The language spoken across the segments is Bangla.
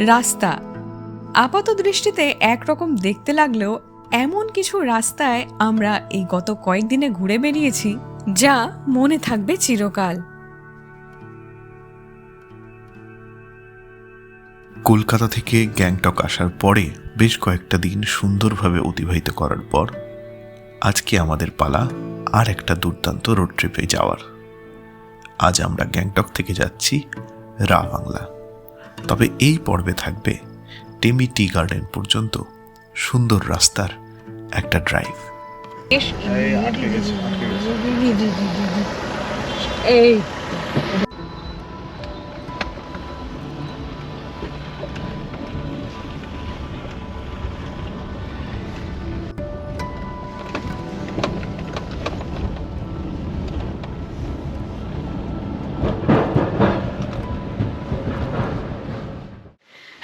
রাস্তা আপাত দৃষ্টিতে একরকম দেখতে লাগলেও এমন কিছু রাস্তায় আমরা এই গত কয়েকদিনে ঘুরে বেরিয়েছি যা মনে থাকবে চিরকাল। কলকাতা থেকে গ্যাংটক আসার পরে বেশ কয়েকটা দিন সুন্দরভাবে অতিবাহিত করার পর আজকে আমাদের পালা আর একটা দুর্দান্ত রোড ট্রিপে যাওয়ার। আজ আমরা গ্যাংটক থেকে যাচ্ছি রা বাংলা। তবে এই পর্বে থাকবে টেমি টি গার্ডেন পর্যন্ত সুন্দর রাস্তার একটা ড্রাইভ।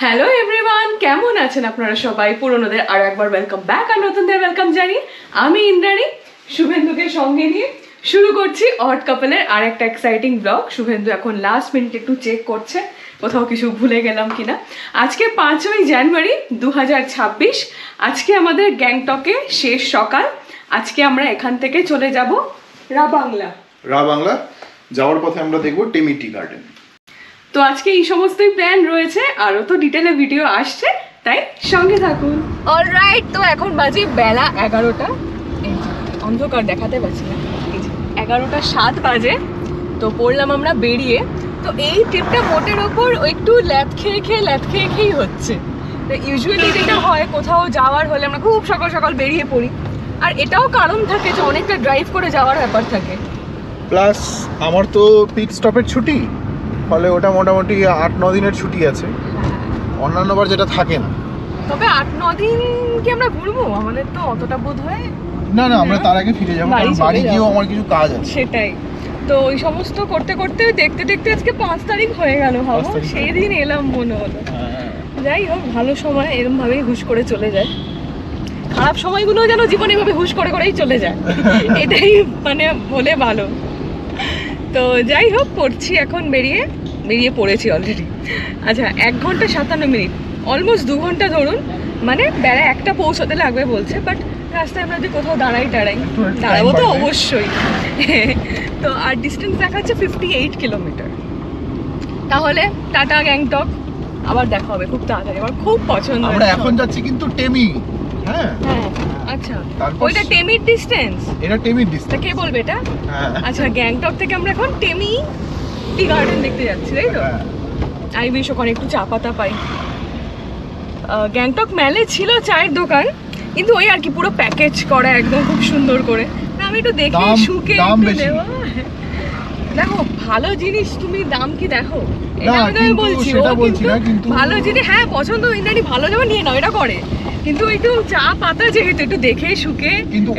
হ্যালো এভরিওয়ান, কেমন আছেন আপনারা সবাই? পুরনোদের আরো একবার ওয়েলকাম ব্যাক আর নতুনদের ওয়েলকাম জানি। আমি ইন্দ্রাণী শুভেন্দুকে সঙ্গে নিয়ে শুরু করছি অড কাপলের আর একটা এক্সাইটিং ব্লগ। শুভেন্দু এখন লাস্ট মিনিট একটু চেক করছে কোথাও কিছু ভুলে গেলাম কিনা। আজকে 5ই জানুয়ারি 2026। আজকে আমাদের গ্যাংটকে শেষ সকাল। আজকে আমরা এখান থেকে চলে যাব রা বাংলা যাওয়ার পথে আমরা দেখব টেমি টি গার্ডেন। তো আজকে এই সমস্তই প্ল্যান রয়েছে, আরও তো ডিটেলে ভিডিও আসছে, তাই সঙ্গে থাকুন। অলরাইট, তো এখন বাজে বেলা 11টা। এই যে অন্ধকার দেখাতে পারছি না, এই যে 11টা 7 বাজে। তো পড়লাম আমরা বেরিয়ে। তো এই ট্রিপটা মোটের ওপর একটু ল্যাদ খেয়েই হচ্ছে। তো ইউজুয়ালি যেটা হয় কোথাও যাওয়ার হলে আমরা খুব সকাল সকাল বেরিয়ে পড়ি, আর এটাও কারণ থাকে যে অনেকটা ড্রাইভ করে যাওয়ার ব্যাপার থাকে। প্লাস আমার তো পিট স্টপের ছুটি, ফলে ওটা মোটামুটি 8-9 দিনের ছুটি আছে, অন্যান্যবার যেটা থাকে না। তবে 8-9 দিন কি আমরা ঘুরবো? আমাদের তো অতটা বোধ হয় না, আমরা তার আগে ফিরে যাবো, কারণ বাড়ি গিয়েও আমার কিছু কাজ আছে। সেটাই তো, ওই সমস্ত করতে করতে দেখতে আজকে 5 তারিখ হয়ে গেল। ভাবো সেই দিন এলাম মনে হলো। যাই হোক, ভালো সময় এরকম ভাবেই হুশ করে চলে যায়, খারাপ সময়গুলো যেন জীবনে এভাবে হুশ করেই চলে যায়, এটাই মানে বলে ভালো। তো যাই হোক, পড়ছি এখন, বেরিয়ে পড়েছি অলরেডি। আচ্ছা, 1 ঘন্টা 57 মিনিট, অলমোস্ট 2 ঘন্টা ধরুন, মানে বেলা 1টা পৌঁছাতে লাগবে বলছে। বাট রাস্তায় আমরা যদি কোথাও দাঁড়াবো তো অবশ্যই। তো আর ডিস্টেন্স দেখাচ্ছে 58 কিলোমিটার। তাহলে টাটা গ্যাংটক, আবার দেখা হবে খুব তাড়াতাড়ি। আমার খুব পছন্দ। আমরা এখন যাচ্ছি কিন্তু টেমি। হ্যাঁ, আচ্ছা, ওইটা টেমির ডিস্টেন্স, এটা টেমির ডিস্টেন্স। তা কে বলবে এটা? আচ্ছা, গ্যাংটক থেকে আমরা এখন টেমি টি গার্ডেন দেখতে যাচ্ছি, তাই তো? আমি বেশ ওখানে একটু চা পাতা পাই। গ্যাংটক মেলে ছিল চায়ের দোকান, কিন্তু ওই আর কি পুরো প্যাকেজ করা একদম খুব সুন্দর করে। আমি একটু দেখি শুকে দেখো, ভালো জিনিস তুমি দাম কি দেখো, এটা আমি বলছি। কিন্তু ভালো জিনিস, হ্যাঁ পছন্দ, ইন্দ্রাণী ভালো যেমন নিয়ে নাও, এটা করে। কিন্তু একটু চা পাতা যেহেতু একটু দেখে শুকে, কিন্তু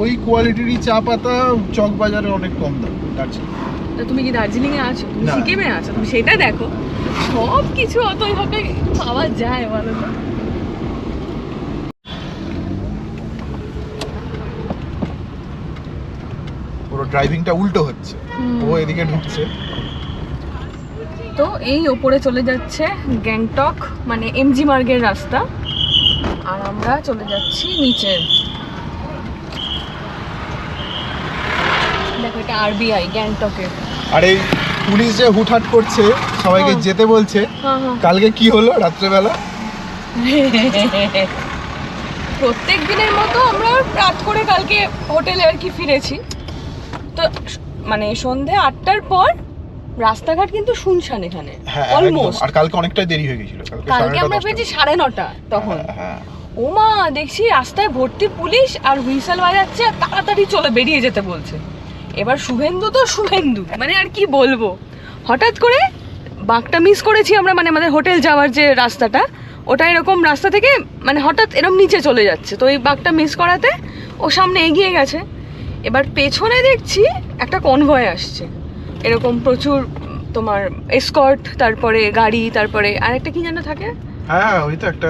ওই কোয়ালিটিরই চা পাতা চক বাজারে অনেক কম দাম। তো তুমি কি দার্জিলিং এ আছো, তুমি সিকিমে আছো, তুমি সেটা দেখো। সব কিছু অত ভাবে পাওয়া যায় বলো তো? পুরো ড্রাইভিংটা উল্টো হচ্ছে, ও এদিকে ঢুকছে। তো এই ওপরে চলে যাচ্ছে গ্যাংটক, মানে এমজি মার্গের রাস্তা, আর আমরা চলে যাচ্ছি নিচে। দেখো, এটা আরবিআই গ্যাংটকের। আরে পুলিশ যে হুটহাট করছে, সবাইকে যেতে বলছে। কালকে কি হলো রাত্রেবেলা? প্রত্যেক দিনের মতো আমরা রাত করে কালকে হোটেলে আর কি ফিরেছি। তো মানে সন্ধে 8টার পর রাস্তাঘাট কিন্তু শুনশান এখানে অলমোস্ট। আর কালকে অনেকটাই দেরি হয়ে গেছিল, কালকে আমরা ফিরেছি 9:30 তখন। ওমা, দেখছি রাস্তায় ভর্তি পুলিশ, আর হুইসেল বাজাচ্ছে, আর তাড়াতাড়ি চলে বেরিয়ে যেতে বলছে। এবার শুভেন্দু মানে আর কি বলবো, হঠাৎ করে বাঁকটা মিস করেছি আমরা, মানে আমাদের হোটেল যাওয়ার যে রাস্তাটা, ওটা এরকম রাস্তা থেকে মানে হঠাৎ এরকম নিচে চলে যাচ্ছে। তো এই বাঁকটা মিস করাতে ও সামনে এগিয়ে গেছে। এবার পেছনে দেখছি একটা কনভয় আসছে, এরকম প্রচুর তোমার এসকর্ট, তারপরে গাড়ি, তারপরে আরেকটা কি যেন থাকে। হ্যাঁ, ওই তো একটা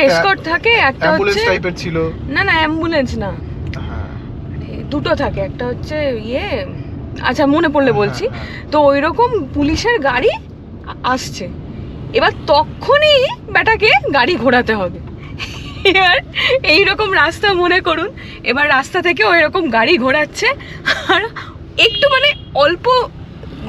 এসকর্ট থাকে, একটা অ্যাম্বুলেন্স টাইপের ছিল। না, অ্যাম্বুলেন্স না, দুটো থাকে, একটা হচ্ছে আচ্ছা মনে পড়লে বলছি। তো ওইরকম পুলিশের গাড়ি আসছে, এবার তখনই বেটাকে গাড়ি ঘোরাতে হবে। এবার এইরকম রাস্তা মনে করুন, এবার রাস্তা থেকে ওই রকম গাড়ি ঘোরাচ্ছে, আর একটু মানে অল্প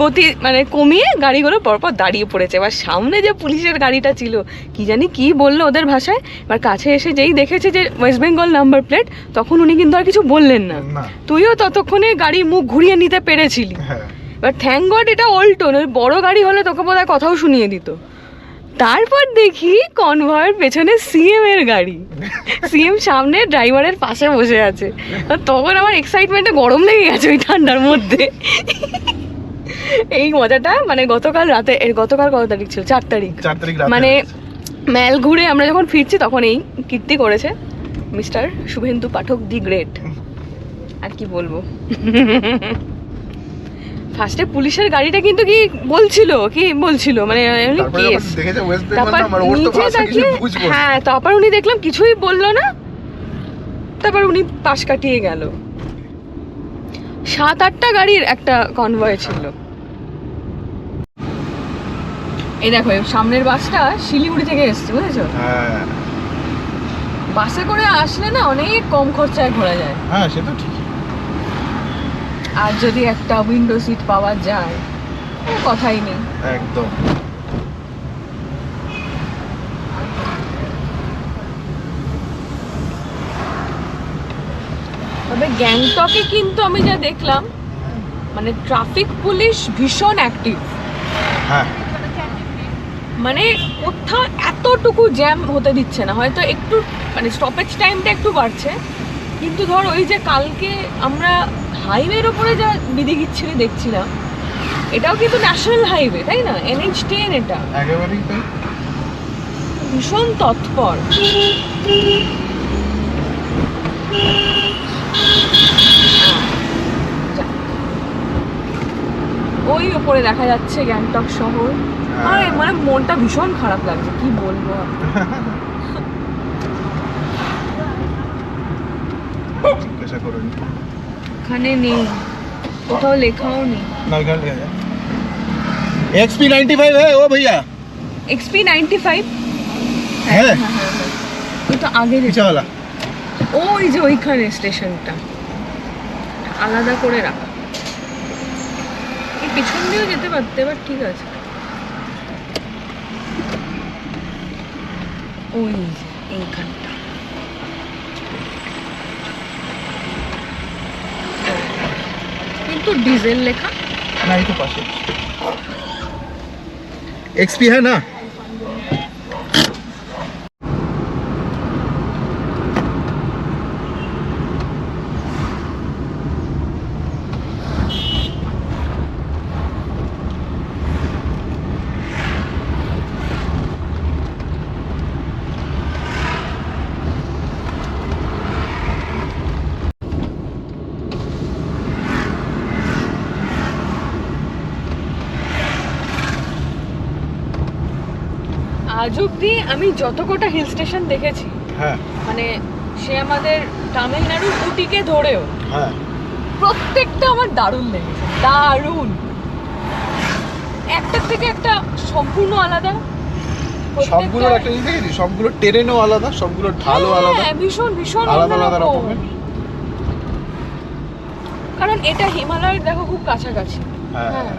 গতি মানে কমিয়ে গাড়িগুলো পরপর দাঁড়িয়ে পড়েছে। এবার সামনে যে পুলিশের গাড়িটা ছিল, কি জানি কি বললো ওদের ভাষায়, এবার কাছে এসে যেই দেখেছে যে ওয়েস্ট বেঙ্গল নাম্বার প্লেট, তখন উনি কিন্তু আর কিছু বললেন না। না। তুইও ততক্ষণে গাড়ির মুখ ঘুরিয়ে নিতে পেরেছিলি। হ্যাঁ এবার থ্যাঙ্ক গড এটা অল্টন, ওই বড় গাড়ি হলে তোকে বোধহয় কথাও শুনিয়ে দিত। তারপর দেখি কনভয়ের পেছনে সিএম এর গাড়ি, সিএম সামনে ড্রাইভারের পাশে বসে আছে। আর তখন আমার এক্সাইটমেন্টে গরম লেগে গেছে ওই ঠান্ডার মধ্যে। এই মজাটা মানে গতকাল রাতে, গতকাল কত তারিখ ছিল? 4 তারিখ। 4 তারিখ রাতে মানে হয়েছে। ম্যাল ঘুরে আমরা যখন ফিরছি তখন এই কীর্তি করেছে mister Suvendu Pathak the great. আর কি বলবো। ফার্স্টে পুলিশের গাড়িটা কিন্তু কি বলছিল মানে তারপরে কেস, যখন দেখেছে ওয়েস্ট বেঙ্গল তারপর নাম্বার, ওর তো নিচে ভাষা কিছু তাকিয়ে বুঝবো না। হ্যাঁ, তারপর উনি দেখলাম কিছুই বললো না, তারপর উনি পাশ কাটিয়ে গেল। 7-8টা গাড়ির একটা কনভয় ছিল। এই দেখো এই সামনের বাসটা শিলিগুড়ি থেকে এসছে, বুঝেছো? হ্যাঁ বাসে করে আসলে না অনেক কম খরচায় ঘোরা যায়, হ্যাঁ সে তো ঠিকই। আর যদি একটা উইন্ডো সিট পাওয়া যায় কোনো কথাই নেই। একদম। তবে গ্যাংটকে কিন্তু আমি যা দেখলাম মানে ট্রাফিক পুলিশ ভীষণ অ্যাক্টিভ। হ্যাঁ মানে কোথাও এতটুকু জ্যাম হতে দিচ্ছে না, হয়তো একটু মানে স্টপেজ টাইমটা একটু বাড়ছে, কিন্তু ধর ওই যে কালকে আমরা হাইওয়ের ওপরে যা বিধিগিচ্ছিরি দেখছিলাম, এটাও কিন্তু ন্যাশনাল হাইওয়ে, তাই না? NH10 এটা একেবারেই তাই। ভীষণ তৎপর। যাক। ওই ওপরে দেখা যাচ্ছে গ্যাংটক শহর। আরে মানে মনটা ভীষণ খারাপ লাগছে, কি বলবো আর। জিজ্ঞাসা করুন এখানে নেই, কোথাও লেখাও নেই। না, এখানে লেখা যায় XP95 है ओ भैया। XP95 है ওই তো আগে पीछे वाला। ওই যে ওইখানে স্টেশনটা আলাদা করে রাখা। এই পিছন দিয়েও যেতে পারতে, এবার ঠিক আছে। ওই যে এইখানটা কিন্তু ডিজেল লেখা। ना ये तो पास है। XP है ना। আজ অব্দি আমি যত কটা হিল স্টেশন দেখেছি, হ্যাঁ মানে সে আমাদের তামিলনাড়ুর উটিকে ধরেও, হ্যাঁ প্রত্যেকটা আমার দারুণ লেগেছে, দারুণ। একটার থেকে একটা সম্পূর্ণ আলাদা। সবগুলোর একটা জিনিস দেখেছি, সবগুলো টেরেনও আলাদা, সবগুলো ঢালও আলাদা, হ্যাঁ, ভীষণ ভীষণ আলাদা আলাদা অন্যরকম। রকমের। কারণ এটা হিমালয়ের দেখো খুব কাছাকাছি, হ্যাঁ হ্যাঁ,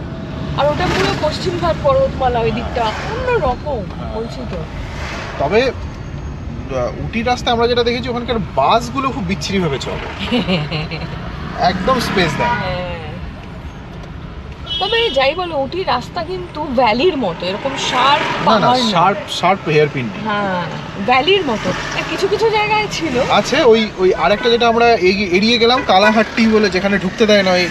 আর ওটা পুরো পশ্চিমঘাট পর্বতমালা, ওই দিকটা অন্যরকম বলছি তো। তবে উটি রাস্তায় আমরা যেটা দেখেছি ওখানকার বাসগুলো খুব বিচ্ছিরি ভাবে চলে, একদম স্পেস দেয়। হ্যাঁ। তবে যাই বলো উটির রাস্তা কিন্তু ভ্যালির মতো, এরকম শার্প না না, পাহাড় না। শার্প হেয়ার পিন হ্যাঁ, ভ্যালির মতো। কিছু কিছু জায়গায় ছিল আছে। ওই আরেকটা যেটা আমরা এড়িয়ে গেলাম, কালাহাট্টি বলে, যেখানে ঢুকতে দেয় না, ওই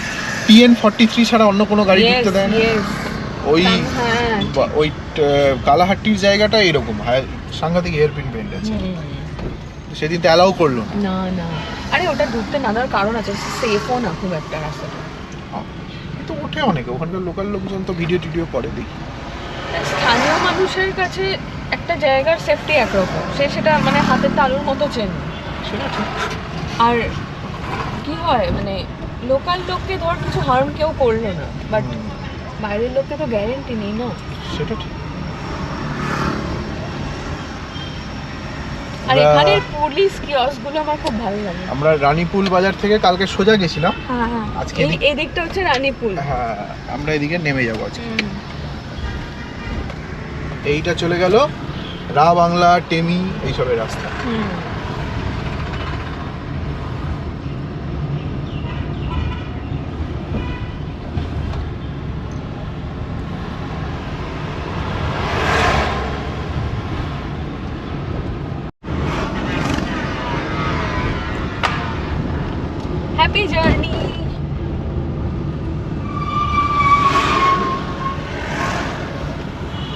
PN43 ছাড়া অন্য কোনো গাড়ি ঢুকতে দেয় না। Yes, ওই হ্যাঁ, ওই কালাহাট্টির জায়গাটা এরকম সাংঘাতিক হেয়ার পিন বেন্ড আছে। সেদিন তো অ্যালাউ করলো না। না না, আরে ওটা ঢুকতে না দেওয়ার কারণ আছে, সেফও না খুব একটা রাস্তাটা। কিন্তু ওঠে অনেকে, ওখানকার লোকাল লোকজন তো ভিডিও টিডিও করে দেখি। স্থানীয় মানুষের কাছে একটা জায়গার সেফটি একরকম, সে সেটা মানে হাতের তালুর মতো চেনে। সেটা ঠিক। আর কি হয় মানে লোকাল লোককে ধর কিছু হার্ম কেউ করলো না, বাট বাইরের লোককে তো গ্যারেন্টি নেই না। সেটা ঠিক। আর এখানের পুলিশ কিয়স্কগুলো আমার খুব ভালো লাগে। আমরা রানীপুল বাজার থেকে কালকে সোজা গেছিলাম, হ্যাঁ হ্যাঁ, আজকে এই দিকটা হচ্ছে রানীপুল। হ্যাঁ আমরা এদিকে নেমে যাবো আজকে। এইটা চলে গেল রা বাংলা, টেমি এইসবের রাস্তা। Happy journey.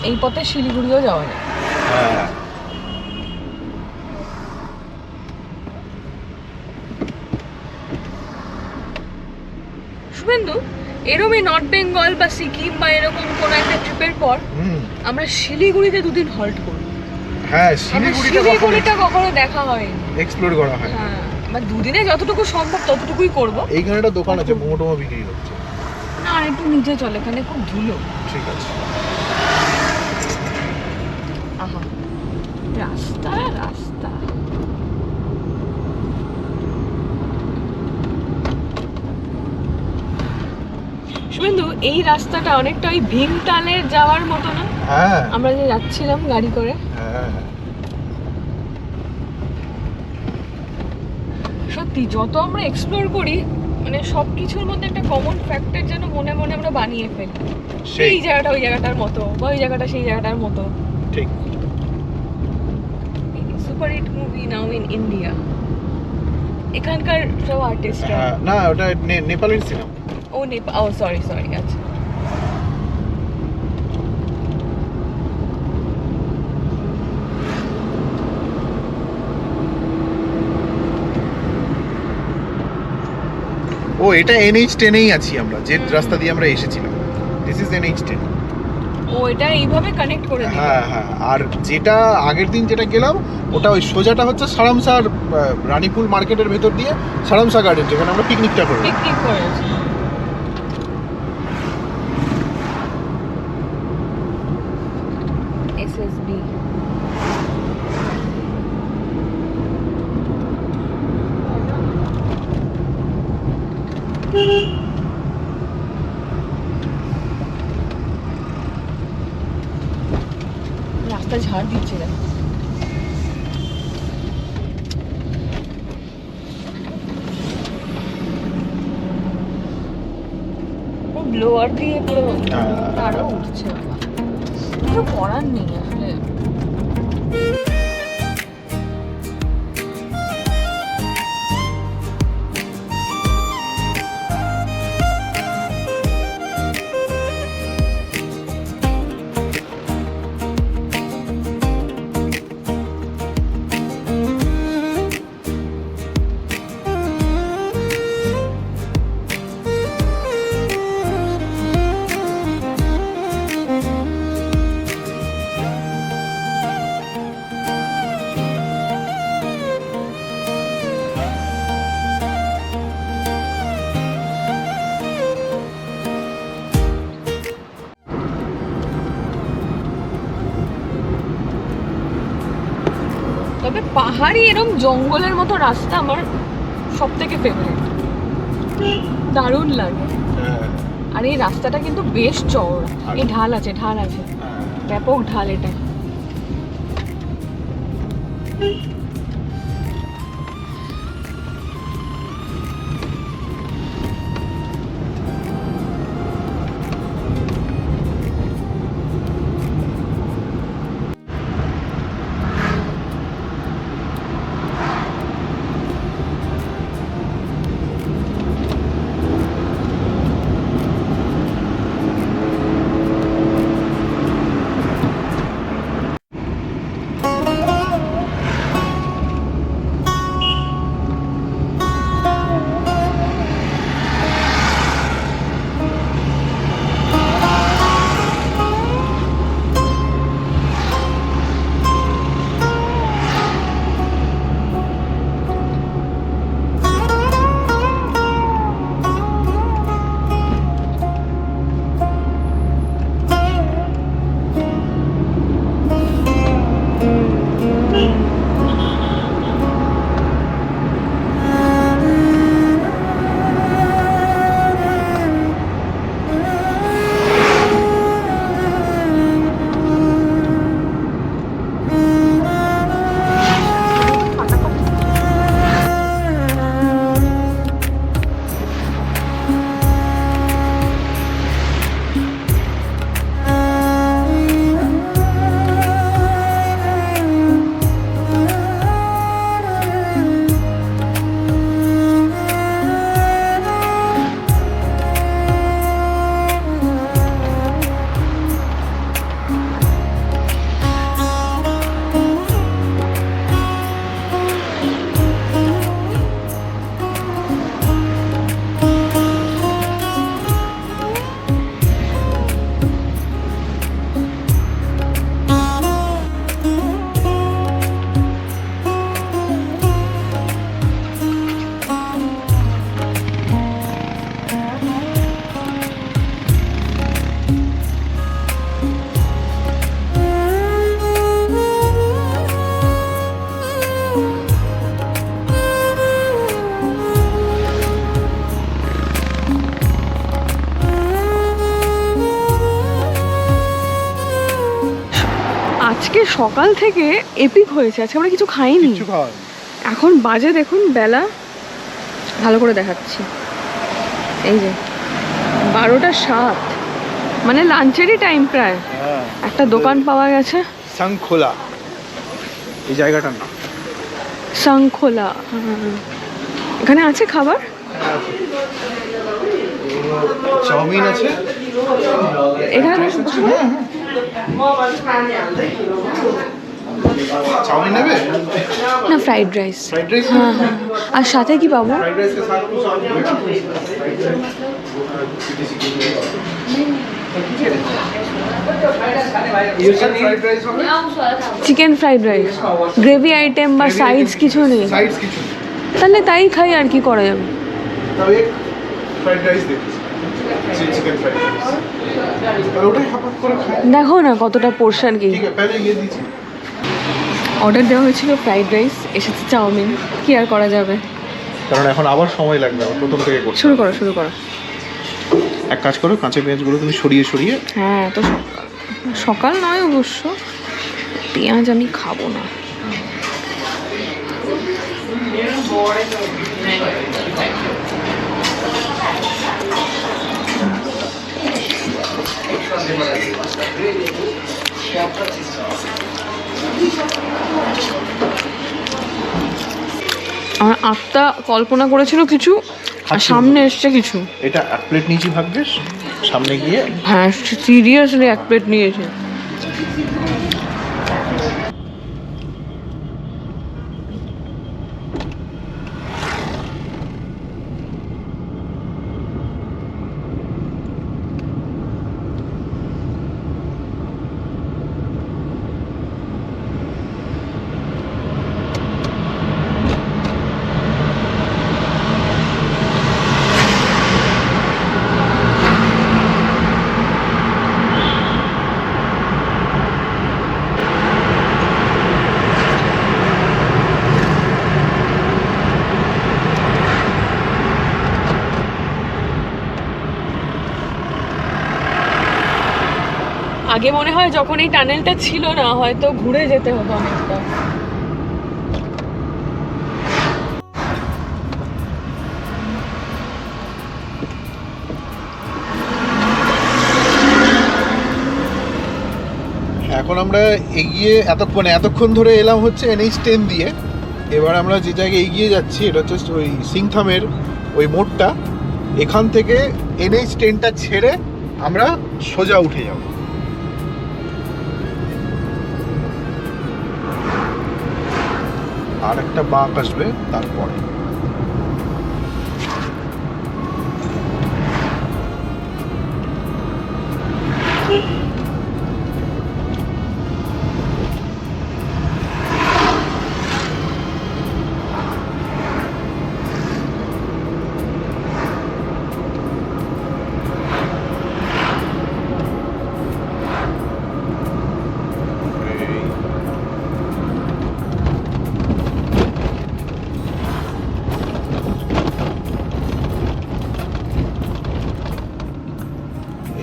এই পথে শিলিগুড়িও যাওয়া যায়। হ্যাঁ শুভেন্দু, এরকমই নর্থ বেঙ্গল বা সিকিম বা এরকম কোনো একটা ট্রিপের পর আমরা শিলিগুড়িতে দুদিন হল্ট করব। হ্যাঁ শিলিগুড়িটা কখনো দেখা হয়নি, এক্সপ্লোর করা হয়। হ্যাঁ বা দুদিনে যতটুকু সম্ভব ততটুকুই করব। এইখানে একটা দোকান আছে, মোমো টোমো বিক্রি হচ্ছে। না আর একটু নিচে চলে, এখানে খুব ধুলো। ঠিক আছে। আহা, রাস্তা রাস্তা। শুভেন্দু, এই রাস্তাটা অনেকটা ওই ভীমতালের যাওয়ার মতো না? হ্যাঁ আমরা যে যাচ্ছিলাম গাড়ি করে। হ্যাঁ সত্যি যত আমরা এক্সপ্লোর করি মানে সব কিছুর মধ্যে একটা কমন ফ্যাক্টর যেন মনে মনে আমরা বানিয়ে ফেলি। সেই এই জায়গাটা ওই জায়গাটার মতো বা ওই জায়গাটা সেই জায়গাটার মতো। ঠিক। Super hit movie now in India. এখানকার সব আর্টিস্টরা। হ্যাঁ না ওটা নেপালের সিনেমা। ও নেপাল, ও সরি সরি, আচ্ছা। ও এটা NH10 এই আছি আমরা, যে রাস্তা দিয়ে আমরা এসেছিলাম। This is NH10। ও এটা এইভাবে কানেক্ট করে দিল। হ্যাঁ হ্যাঁ, আর যেটা আগের দিন যেটা গেলাম ওটা ওই সোজাটা হচ্ছে সারামসার রানীপুল মার্কেটের ভেতর দিয়ে সারামসা গার্ডেন, যেখানে আমরা পিকনিকটা করব। পিকনিক করেছি। SSB রাস্তা ঝাড় দিচ্ছে না। ব্লোয়ার দিয়ে পুরো আরো উঠছে। কিছু করার নেই আসলে। তবে পাহাড়ি এরকম জঙ্গলের মতো রাস্তা আমার সব থেকে ফেভারিট, দারুণ লাগে। আর এই রাস্তাটা কিন্তু বেশ চওড়া, এই ঢাল আছে ব্যাপক ঢাল এটা। আজকে সকাল থেকে এপিক হয়েছে, আজকে আমরা কিছু খাইনি। কিছু খাওয়া হয়নি। এখন বাজে দেখুন বেলা, ভালো করে দেখাচ্ছি, এই যে 12:07, মানে লাঞ্চেরই টাইম প্রায়। হ্যাঁ, একটা দোকান পাওয়া গেছে, শঙ্খোলা এই জায়গাটার নাম। শঙ্খোলা। এখানে আছে খাবার, চাউমিন আছে এখানে চাউমিন নেবে? না ফ্রাইড রাইস। Fried rice? হ্যাঁ হ্যাঁ, আর সাথে কি পাবো? ফ্রাইড রাইস के साथ कुछ और ফ্রাইড রাইস হবে? Chicken fried rice, gravy item বা সাইডস কিছু নেই? সাইডস কিছু নেই। তাহলে তাই খাই, আর কি করা যাবে। তবে এক ফ্রাইড রাইস দেখি, চিকেন ফ্রাইড রাইস, আর ওটাই হাফ করে খাই। দেখো না কতটা পোর্শন কি। ঠিক আছে, পহলে ये दीजिए। অর্ডার দেওয়া হয়েছিল ফ্রাইড রাইস, এসেছে চাউমিন, কি আর করা যাবে। কারণ এখন আবার সময় লাগবে, আবার প্রথম থেকে করতে। শুরু করো শুরু করো। এক কাজ করো, কাঁচা পেঁয়াজগুলো তুমি সরিয়ে সরিয়ে। হ্যাঁ তো সকাল, সকাল নয় অবশ্য, পেঁয়াজ আমি খাবো না। আমার আত্মা কল্পনা করেছিল কিছু, আর সামনে এসছে কিছু। এটা এক প্লেট নিয়েছি ভাগ্যেশ, সামনে গিয়ে হ্যাঁ সিরিয়াসলি এক প্লেট নিয়েছে। আগে মনে হয় যখন এই টানেলটা ছিল না, হয়তো ঘুরে যেতে হতো অনেকটা। এখন আমরা এগিয়ে এতক্ষণ ধরে এলাম হচ্ছে NH10 দিয়ে। এবার আমরা যে জায়গায় এগিয়ে যাচ্ছি এটা হচ্ছে ওই সিংথামের ওই মোড়টা। এখান থেকে NH10টা ছেড়ে আমরা সোজা উঠে যাব। আর একটা বাঁক আসবে তারপরে।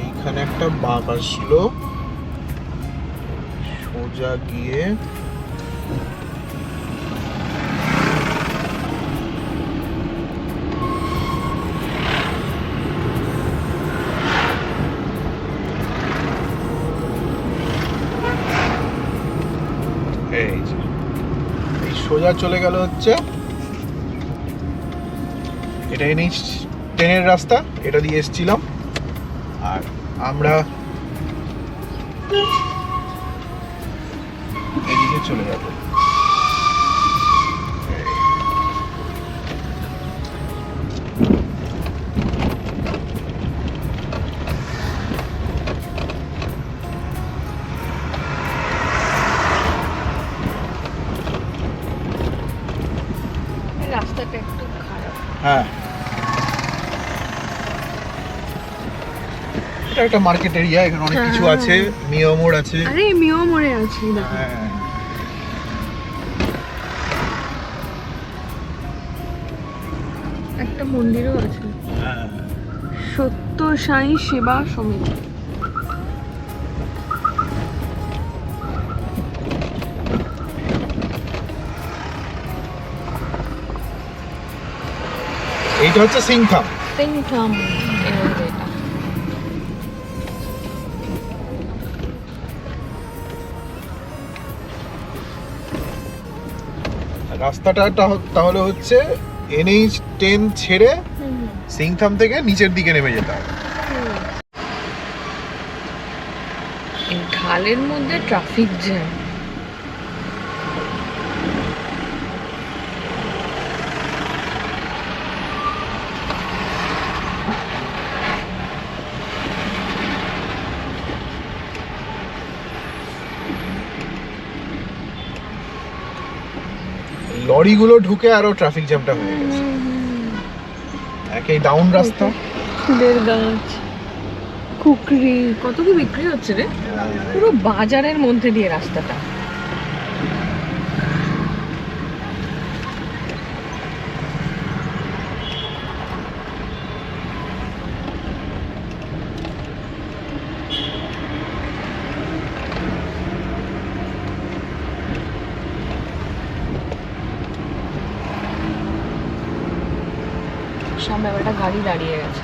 এইখানে একটা বাঁক আসলো, সোজা গিয়ে এই যে এই সোজা চলে গেল হচ্ছে, এটা NH10 রাস্তা, এটা দিয়ে এসেছিলাম। আর আমরা এদিকে চলে যাব। রাস্তাটা একটু খারাপ। হ্যাঁ, এটা একটা মার্কেট এরিয়া, এখানে অনেক কিছু আছে, মিও মোড় আছে। আরে মিও মোড়ে আছি দেখো। হ্যাঁ, একটা মন্দিরও আছে, হ্যাঁ। সত্য সাই সেবা সমিতি। এটা হচ্ছে সিংথাম। সিংথাম এটা রাস্তাটা তাহলে হচ্ছে NH10 ছেড়ে সিংথাম থেকে নিচের দিকে নেমে যেতে হবে। এই ঢালের মধ্যে ট্রাফিক জ্যাম। লরিগুলো ঢুকে আরো ট্রাফিক জ্যামটা হয়ে গেছে। একই ডাউন রাস্তা, ফুলের গাছ, কুকরি, কত কি বিক্রি হচ্ছে রে, পুরো বাজারের মধ্যে দিয়ে রাস্তাটা। সামনে একটা গাড়ি দাঁড়িয়ে গেছে।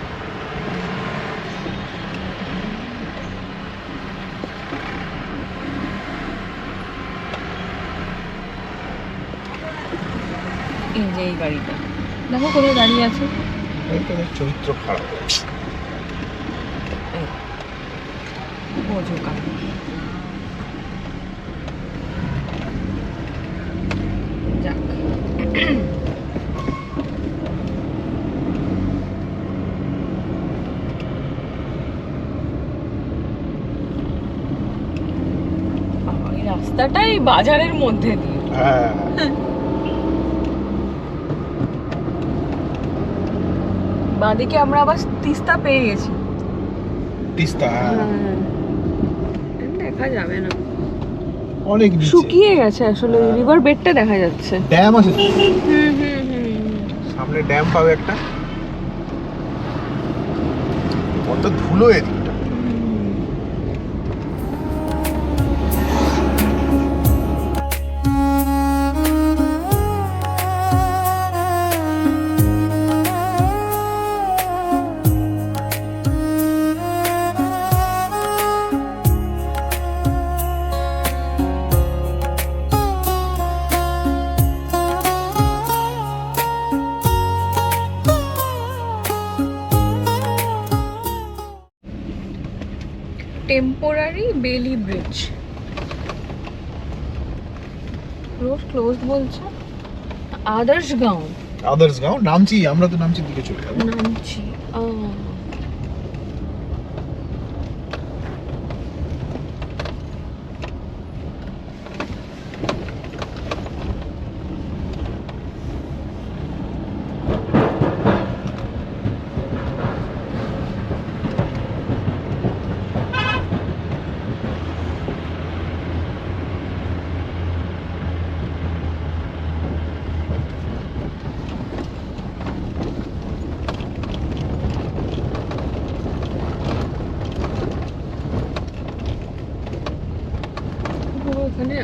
এই যে এই গাড়িটা দেখো কোথায় দাঁড়িয়ে আছে। চরিত্র খারাপ। বোঝোকা যাক। এই রাস্তাটাই বাজারের মধ্যে দিয়ে। হ্যাঁ, বাঁদিকে আমরা আবার তিস্তা পেয়ে গেছি। তিস্তা দেখা যাবে না, অনেক নিচে। শুকিয়ে গেছে আসলে, রিভার বেডটা দেখা যাচ্ছে। ড্যাম আছে তো। হুম হুম হুম। সামনে ড্যাম পাবে একটা। কত ধুলো এদিকটা। টেম্পোরারি বেলি ব্রিজ, রোড ক্লোজ বলছে। আদার্স গাঁও, আদার্স গাঁও নামছি, আমরা তো নামচির দিকে চলে যাবো। নামছি। এখানে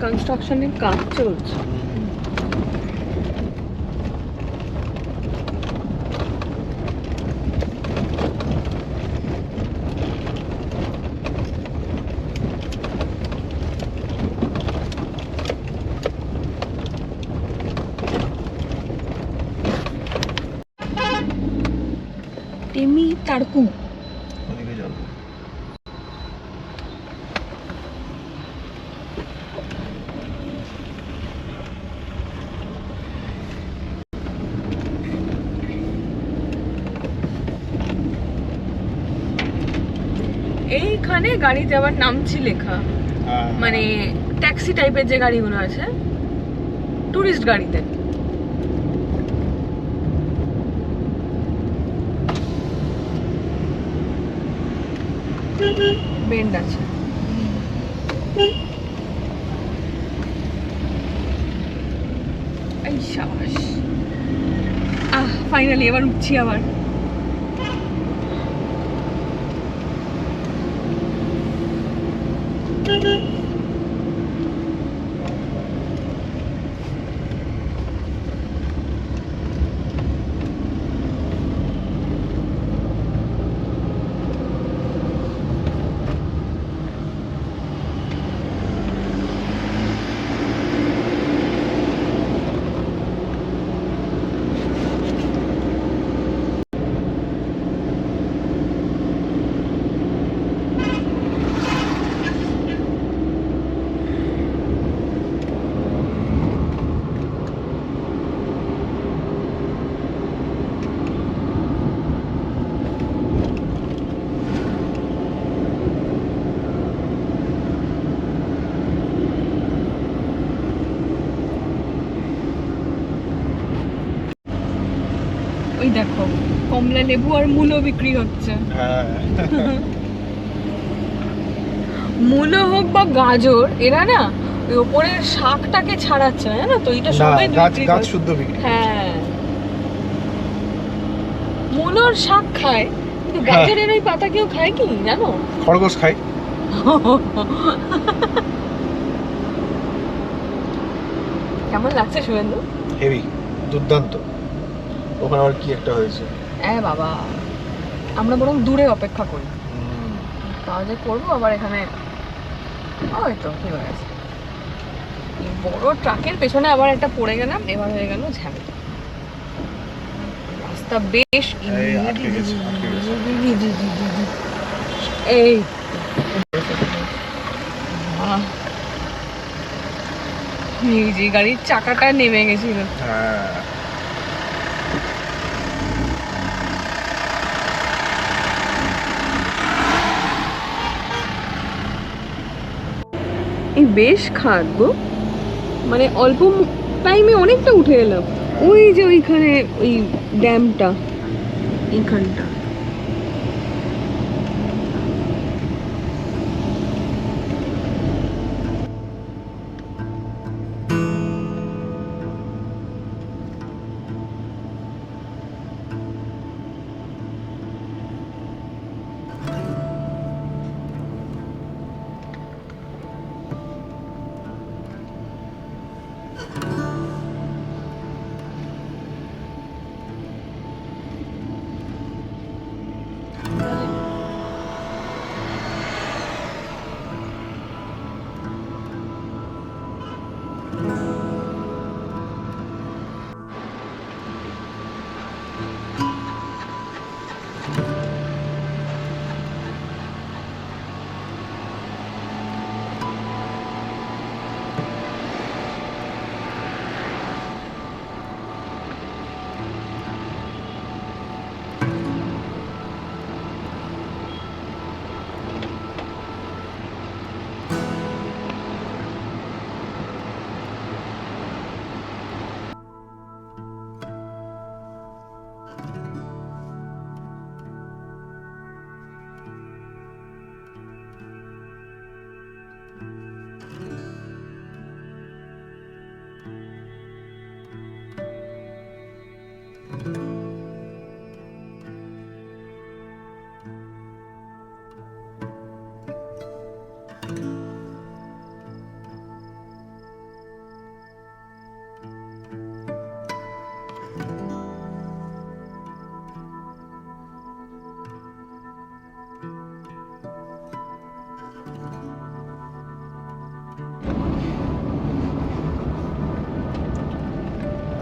কনস্ট্রাকশনের কাজ চলছে। টেমি তারকু ওদিকে যাবো। এইখানে গাড়ি যাওয়ার নামছি লেখা, মানে ট্যাক্সি টাইপের যে গাড়িগুলো আছে, টুরিস্ট গাড়িতে। বেন্ড আছে। এই সাবাস, ফাইনালি এবার উঠছি আবার। দেখো কমলা লেবু আর মূলো বিক্রি হচ্ছে। হ্যাঁ মূলো হোক বা গাজর, এরা না ওই ওপরের শাকটাকে ছাড়াচ্ছে না, জানো তো, এটা না, সবাই গাছ বিক্রি গাছ করে। শুদ্ধ বিক্রি। হ্যাঁ, মূলোর শাক খায়, কিন্তু হ্যাঁ। গাজরের ওই পাতা কেউ খায় কি জানো? খরগোশ খাই। কেমন লাগছে শুভেন্দু? হেভি, দুর্দান্ত। ওখানে আবার কি একটা হয়েছে। হ্যাঁ বাবা, আমরা বরং দূরে অপেক্ষা করি, তাও যে করবো আবার এখানে। ওই তো কি হয়েছে, এই বড় ট্রাকের পেছনে আবার একটা পড়ে গেলাম, এবার হয়ে গেল ঝামেলা। রাস্তা বেশ এই আটকে গেছে, আটকে গেছে। এই এই যে গাড়ির চাকাটা নেমে গেছিল। হ্যাঁ এই বেশ খাট গো, মানে অল্প টাইমে অনেকটা উঠে এলাম। ওই যে ওইখানে ওই ড্যামটা, এইখানটা।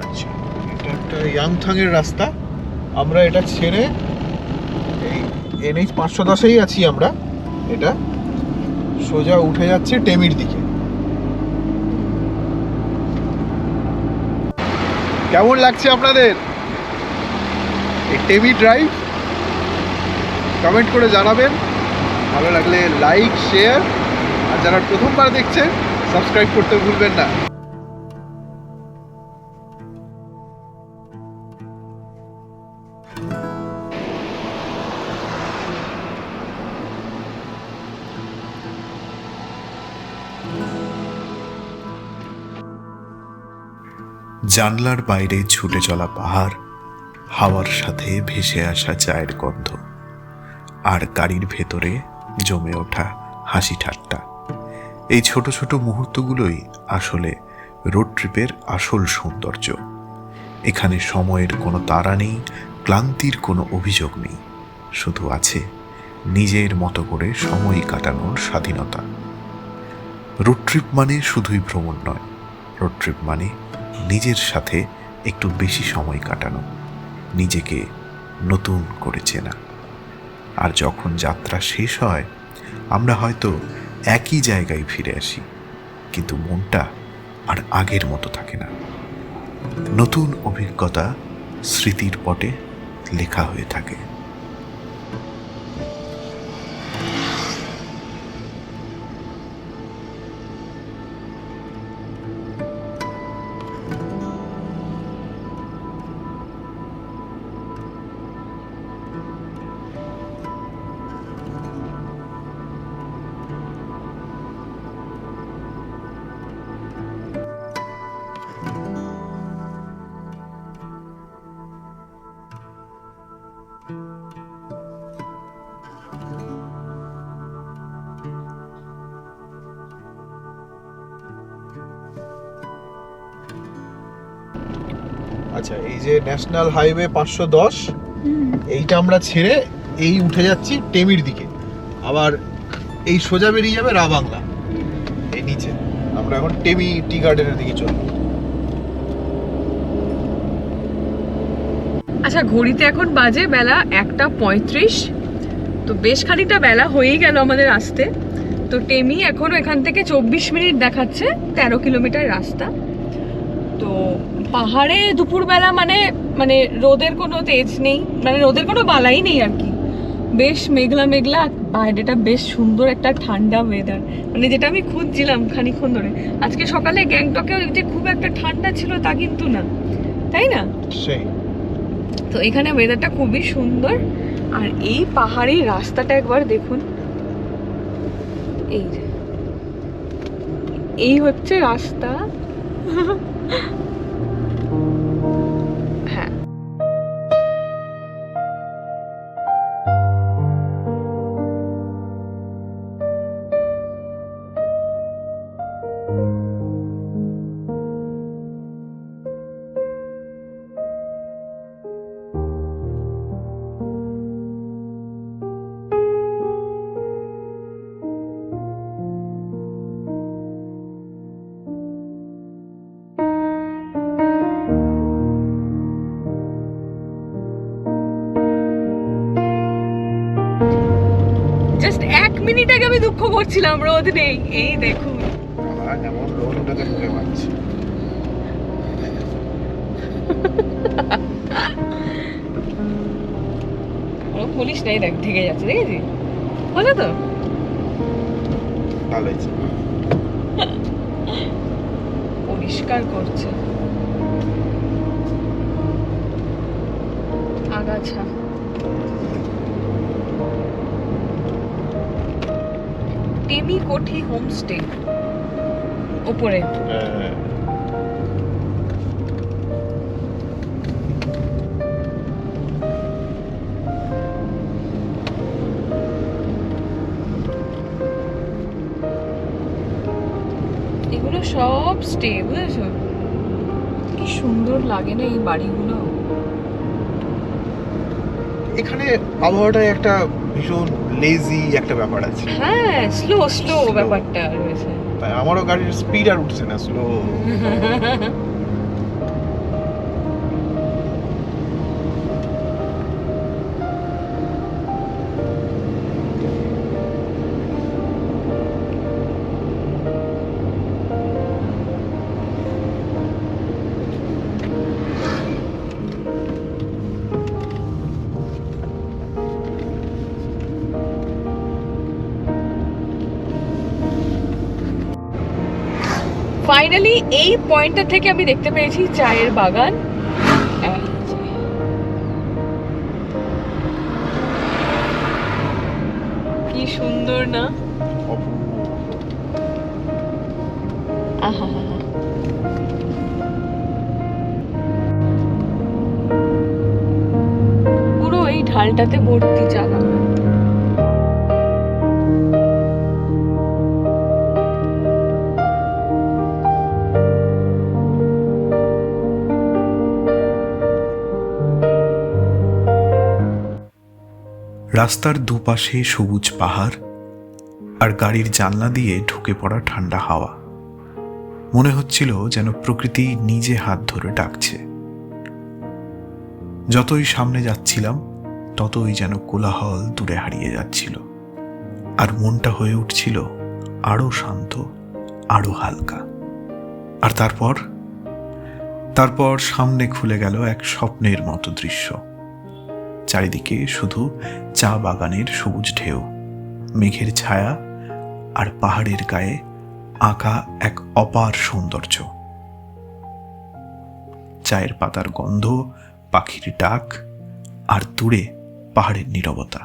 আচ্ছা, এটা একটা ইয়াংথাং এর রাস্তা। আমরা এটা ছেড়ে এই NH 510-এই আছি আমরা। এটা সোজা উঠে যাচ্ছে টেমির দিকে। কেমন লাগছে আপনাদের এই টেমি ড্রাইভ? কমেন্ট করে জানাবেন। ভালো লাগলে লাইক, শেয়ার, আর যারা প্রথমবার দেখছেন সাবস্ক্রাইব করতে ভুলবেন না। জানলার বাইরে ছুটে চলা পাহাড়, হাওয়ার সাথে ভেসে আসা চায়ের গন্ধ, আর গাড়ির ভেতরে জমে ওঠা হাসি ঠাট্টা। এই ছোট ছোট মুহূর্তগুলোই আসলে রোড ট্রিপের আসল সৌন্দর্য। এখানে সময়ের কোনো তাড়া নেই, ক্লান্তির কোনো অভিযোগ নেই, শুধু আছে নিজের মতো করে সময় কাটানোর স্বাধীনতা। রোড ট্রিপ মানে শুধুই ভ্রমণ নয়, রোড ট্রিপ মানে নিজের সাথে একটু বেশি সময় কাটানো, নিজেকে নতুন করে চেনা। আর যখন যাত্রা শেষ হয় আমরা হয়তো একই জায়গায় ফিরে আসি, কিন্তু মনটা আর আগের মতো থাকে না। নতুন অভিজ্ঞতা স্মৃতির পটে লেখা হয়ে থাকে। আচ্ছা, এই যে ন্যাশনাল হাইওয়ে 510, এইটা আমরা ছেড়ে এই উঠে যাচ্ছি টেমির দিকে, আবার এই সোজা বেরিয়ে যাবে রাবাংলা এই নিচে। আমরা এখন টেমি টি গার্ডেনের দিকে চলবো। আচ্ছা, ঘড়িতে এখন বাজে বেলা 1:35, তো বেশ খানিকটা বেলা হয়েই গেল আমাদের আসতে। তো টেমি এখনো এখান থেকে 24 মিনিট দেখাচ্ছে, 13 কিলোমিটার রাস্তা। তো পাহাড়ে দুপুরবেলা মানে মানে রোদের কোনো তেজ নেই, মানে রোদের কোনো বালাই নেই আর কি। বেশ মেঘলা মেঘলা, বাইরেটা বেশ সুন্দর একটা ঠান্ডা ওয়েদার, মানে যেটা আমি খুঁজছিলাম খানিকক্ষণ ধরে। আজকে সকালে গ্যাংটকে যে খুব একটা ঠান্ডা ছিল তা কিন্তু না, তাই না? সেই তো এখানে ওয়েদারটা খুবই সুন্দর। আর এই পাহাড়ি রাস্তাটা একবার দেখুন, এই যে এই হচ্ছে রাস্তা। হ্যাঁ, জাস্ট 1 মিনিট আগে আমি দুঃখ করছিলাম রোদ নেই, এই দেখুন। আবার এমন রোদ উঠেছে ঢুকে পাচ্ছি। ওরকম বলিস নাই, দেখ ঢেকে যাচ্ছে, দেখেছি বলো তো। ভালো হয়েছে। পরিষ্কার করছে আগাছা। টেমি কোঠি হোমস্টে উপরে। এগুলো সব স্টে, বুঝেছো? কি সুন্দর লাগে না এই বাড়িগুলো। এখানে আবহাওয়াটায় একটা ভীষণ লেজি একটা ব্যাপার আছে। হ্যাঁ, স্লো স্লো Slow. ব্যাপারটা রয়েছে। তাই আমারও গাড়ির স্পিড আর উঠছে না, স্লো। ফাইনালি এই পয়েন্টটা থেকে আমি দেখতে পেয়েছি চায়ের বাগান। এই যে। কি সুন্দর না? আহা, পুরো এই ঢালটাতে ভর্তি চা বাগান। রাস্তার দুপাশে সবুজ পাহাড় আর গাড়ির জানলা দিয়ে ঢুকে পড়া ঠান্ডা হাওয়া। মনে হচ্ছিল যেন প্রকৃতি নিজে হাত ধরে ডাকছে। যতই সামনে যাচ্ছিলাম ততই যেন কোলাহল দূরে হারিয়ে যাচ্ছিল, আর মনটা হয়ে উঠছিল আরো শান্ত, আরো হালকা। আর তারপর সামনে খুলে গেল এক স্বপ্নের মতো দৃশ্য। চারিদিকে শুধু চা বাগানের সবুজ ঢেউ, মেঘের ছায়া আর পাহাড়ের গায়ে আঁকা এক অপার সৌন্দর্য। চায়ের পাতার গন্ধ, পাখির ডাক আর দূরে পাহাড়ের নীরবতা।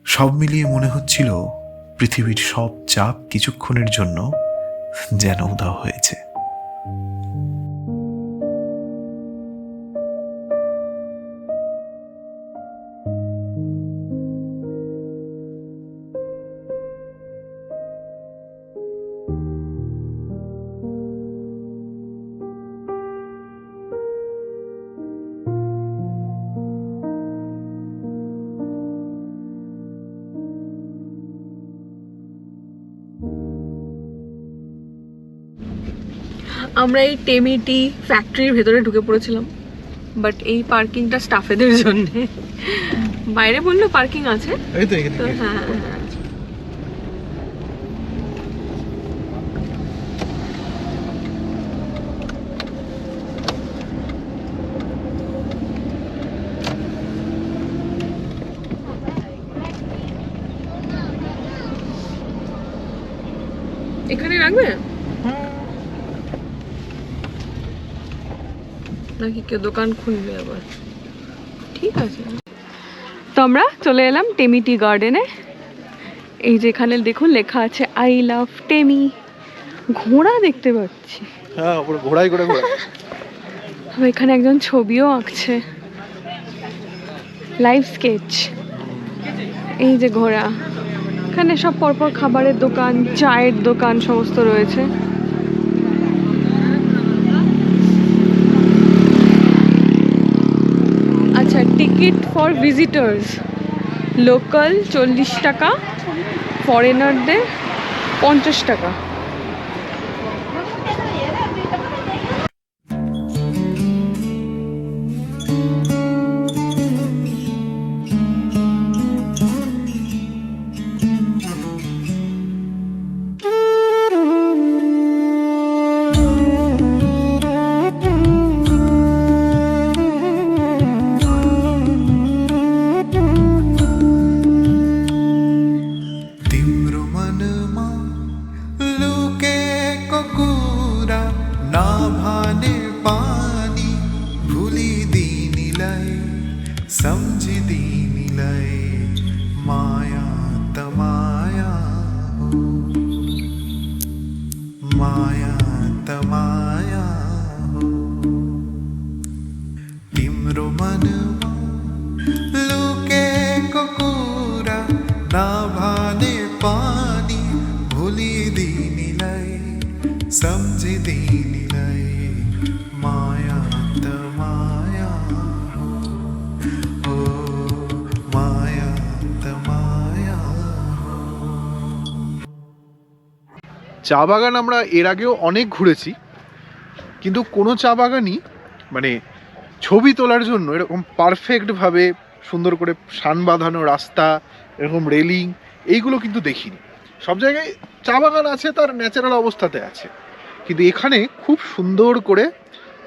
সব মিলিয়ে মনে হচ্ছিল পৃথিবীর সব চাপ কিছুক্ষণের জন্য যেন উধাও হয়েছে। আমরা এই টেমিটি ফ্যাক্টরির ভেতরে ঢুকে পড়েছিলাম, বাট এই পার্কিংটা স্টাফেদের জন্য। বাইরে বললো পার্কিং আছে, এই তো এখানে তো হ্যাঁ হ্যাঁ। এখানে রাখবে নাকি কেউ দোকান খুলবে আবার? ঠিক আছে, তো আমরা চলে এলাম টেমিটি গার্ডেনে। এই যে এখানে দেখুন লেখা আছে আই লাভ টেমি। ঘোড়া দেখতে পাচ্ছি, হ্যাঁ পুরো ঘোড়াই করে ঘোড়া। আর এখানে একজন ছবিও আঁকছে, লাইভ স্কেচ। এই যে ঘোড়া, এখানে সব পরপর খাবারের দোকান, চায়ের দোকান সমস্ত রয়েছে। আচ্ছা, টিকিট ফর ভিজিটার্স লোকাল 40 টাকা, ফরেনারদের 50 টাকা। तिम्रो मनमा लुकेको कुरा नभने पानी भुलिदिनीलाई सम्झिदिनीलाई माया त माया हो, माया त माया हो। तिम्रो मनमा लुकेको कुरा नभने पानी भुलिदिनीलाई सम्झिदिनीलाई माया त माया हो, हो माया त माया हो। চা বাগান আমরা এর আগেও অনেক ঘুরেছি, কিন্তু কোনো চা বাগানই মানে ছবি তোলার জন্য এরকম পারফেক্টভাবে সুন্দর করে সান বাঁধানো রাস্তা, এরকম রেলিং, এইগুলো কিন্তু দেখিনি। সব জায়গায় চা বাগান আছে, তার ন্যাচারাল অবস্থাতে আছে, কিন্তু এখানে খুব সুন্দর করে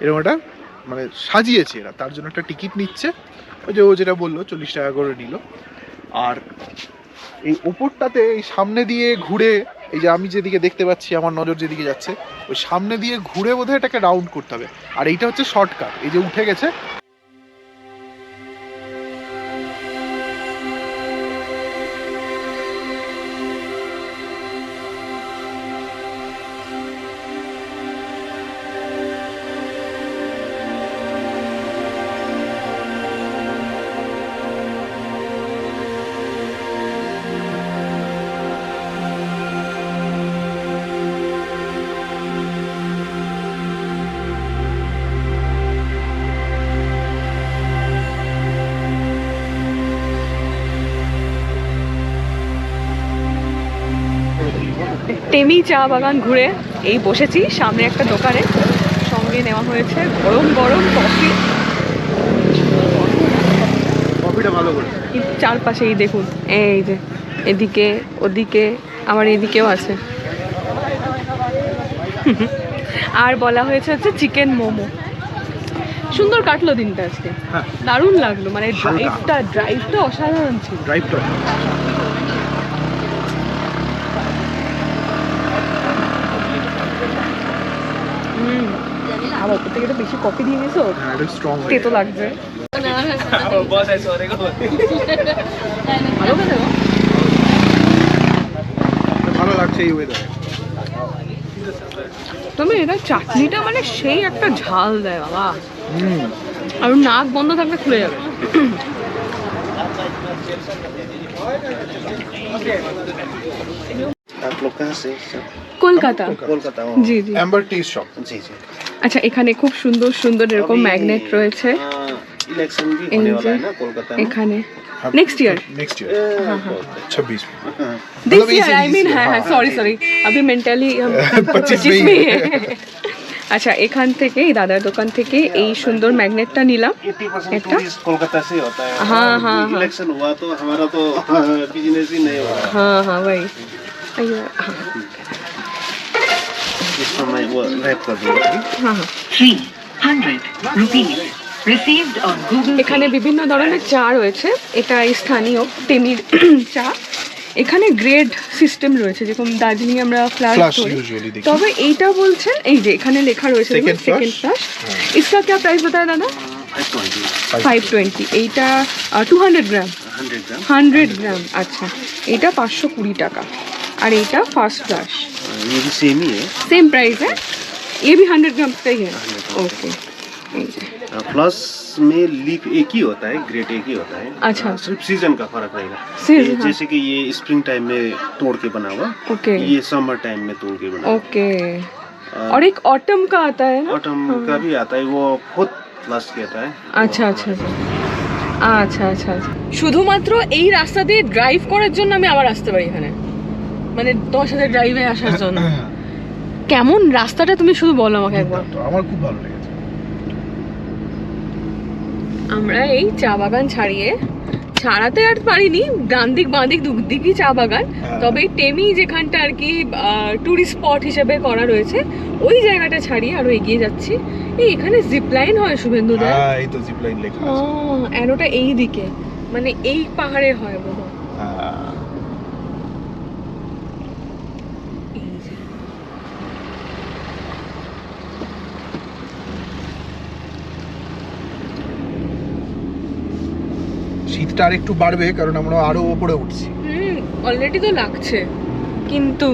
এরকম একটা মানে সাজিয়েছে এরা, তার জন্য একটা টিকিট নিচ্ছে। ওই যে ও যেটা বললো 40 টাকা করে নিল। আর এই ওপরটাতে এই সামনে দিয়ে ঘুরে, এই যে আমি যেদিকে দেখতে পাচ্ছি, আমার নজর যেদিকে যাচ্ছে, ওই সামনে দিয়ে ঘুরে বোধহয় এটাকে রাউন্ড করতে হবে। আর এইটা হচ্ছে শর্টকাট, এই যে উঠে গেছে। টেমি চা বাগান ঘুরে এই বসেছি সামনে একটা দোকানে, সঙ্গে নেওয়া হয়েছে গরম গরম কফি। কফিটা ভালো করে। চারপাশেই দেখুন, এই যে এদিকে ওদিকে, আমার এদিকেও আছে। আর বলা হয়েছে হচ্ছে চিকেন মোমো। সুন্দর কাটলো দিনটা আজকে, হ্যাঁ। দারুণ লাগলো, মানে ড্রাইভটা অসাধারণ ছিল। ড্রাইভটা আমার ওপর থেকে তো বেশি কফি দিয়ে দিয়েছো, স্ট্রং তেতো লাগবে। ভালো খেতে গো। ভালো লাগছে এই ওয়েদারে। তবে এটা চাটনিটা মানে সেই একটা ঝাল দেয় বাবা, আর নাক বন্ধ থাকলে খুলে যাবে। आप लोग कहाँ से सर? কলকাতা। कोलकाता জি জি। Amber tea shop. जी जी। আচ্ছা, এখানে খুব সুন্দর সুন্দর এরকম ম্যাগনেট রয়েছে। इलेक्शन भी এই होने যে वाला है ना कोलकाता में। এখানে नेक्स्ट ईयर, नेक्स्ट ईयर 26 में। दिस ईयर आई मीन, है सॉरी सॉरी, अभी मेंटली 25 में में ही ही है। আচ্ছা, एखान থেকে এই दादार দোকান থেকে এই সুন্দর ম্যাগনেটটা নিলাম 80% একটা? टूरिस्ट कोलकाता से होता है। हाँ, और हाँ, हाँ। इलेक्शन हुआ तो हमारा तो बिजनेस ही नहीं हुआ। हाँ हाँ वही अयो, हाँ इसको मैं वो रैप कर दूंगा। हाँ हाँ 300 rupees received on Google এখানে বিভিন্ন ধরনের চা রয়েছে। এটা স্থানীয় টেমির চা। এখানে গ্রেড সিস্টেম রয়েছে, যেরকম দার্জিলিং আমরা ফ্লাশ Flush করি, usually দেখি। তবে এইটা বলছেন এই যে এখানে লেখা রয়েছে Second সেকেন্ড flush? ফ্লাশ। इसका क्या प्राइस बताया दादा? 520, 520। এইটা 200 গ্রাম 100 ग्राम। 100 গ্রাম। আচ্ছা, এটা 520 টাকা। আর এইটা ফার্স্ট ফ্লাশ, ये भी सेम ही है। सेम प्राइस है। ये भी 100 ग्राम का ही है। ओके। प्लस में लीफ एक ही होता है, ग्रेट एक ही होता है। अच्छा। सिर्फ सीजन का फर्क रहेगा। Season, ये हाँ। जैसे कि ये स्प्रिंग टाइम में तोड़ के बना हुआ, ओके ये समर टाइम में तोड़ के बना हुआ। ओके। और एक ऑटम का आता है ना? ऑटम का भी आता है, वो खुद प्लस के आता है। আচ্ছা আচ্ছা আচ্ছা আচ্ছা আচ্ছা আচ্ছা। শুধুমাত্র এই রাস্তা দিয়ে ড্রাইভ করার জন্য আমি আবার আসতে পারি এখানে, মানে তোমার সাথে ড্রাইভে আসার জন্য। কেমন রাস্তাটা তুমি শুধু বলো আমাকে একবার। তো আমার খুব ভালো লেগেছে। আমরা এই চা বাগান ছাড়াতে আর পারিনি, ডান দিক বাঁ দিক দুদিকই চা বাগান। হ্যাঁ। তবে এই টেমি যেখানটা আর কি টুরিস্ট স্পট হিসেবে করা রয়েছে, ওই জায়গাটা ছাড়িয়ে আরো এগিয়ে যাচ্ছি। এই এখানে জিপ লাইন হয় শুভেন্দু দা? হ্যাঁ, এই তো জিপ লাইন লেখা আছে। অ্যারোটা এই দিকে, মানে এই পাহাড়ে হয় বোধহয়। হ্যাঁ। এই যে। শীতটা আর একটু বাড়বে কারণ আমরা আরো উপরে উঠছি। অলরেডি তো লাগছে, কিন্তু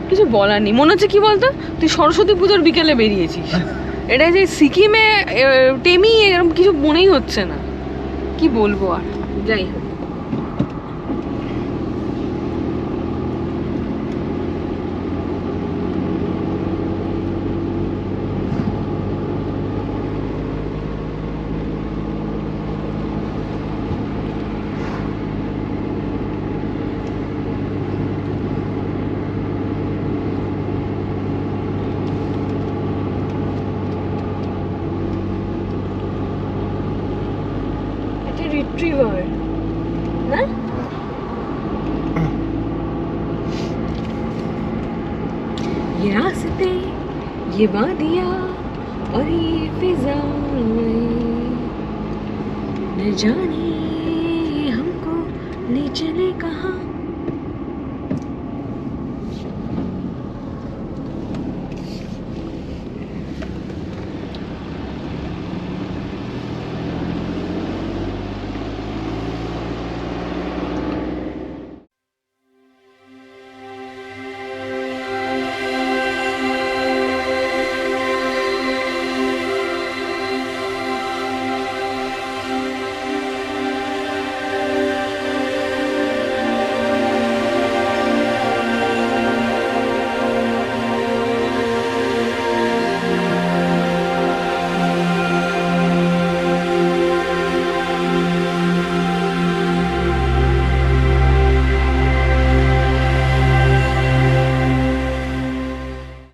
কিছু বলার নেই। মনে হচ্ছে কি বলতো, তুই সরস্বতী পুজোর বিকেলে বেরিয়েছিস। এটা যে সিকিমে টেমি এরকম কিছু মনেই হচ্ছে না, কি বলবো আর। যাই হোক, এটা রিট্রিভার না? ये रास्ते, ये वादियाँ और ये फिजाएं, न जाने हमको ले चले कहाँ।